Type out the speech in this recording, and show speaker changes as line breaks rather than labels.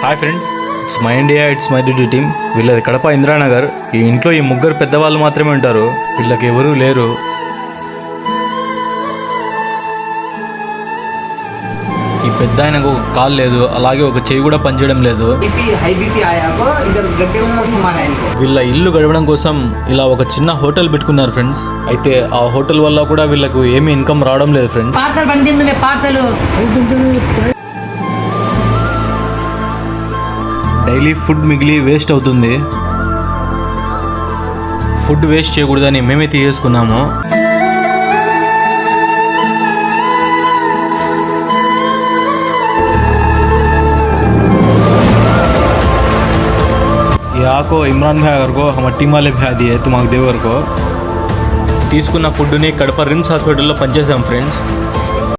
Hi friends, it's my India, it's my duty team. వీళ్ళది కడప ఇందిరానగర్. ఈ ఇంట్లో ఈ ముగ్గురు పెద్దవాళ్ళు మాత్రమే ఉంటారు, వీళ్ళకి ఎవరూ లేరు. ఈ పెద్ద ఆయనకు ఒక కాలు లేదు, అలాగే ఒక చెయ్యి కూడా పనిచేయడం లేదు. వీళ్ళ ఇల్లు గడవడం కోసం ఇలా ఒక చిన్న హోటల్ పెట్టుకున్నారు ఫ్రెండ్స్. అయితే ఆ హోటల్ వల్ల కూడా వీళ్ళకు ఏమీ ఇన్కమ్ రావడం లేదు ఫ్రెండ్స్. డైలీ ఫుడ్ మిగిలి వేస్ట్ అవుతుంది. ఫుడ్ వేస్ట్ చేయకూడదని మేమే తీసేసుకున్నాము. को इमरान भाई अगर को हमारे टीम वाले भेज दिए तुम देवर को తీసుకున్న ఫుడ్ని కడప రిమ్స్ హాస్పిటల్లో పనిచేసాం ఫ్రెండ్స్.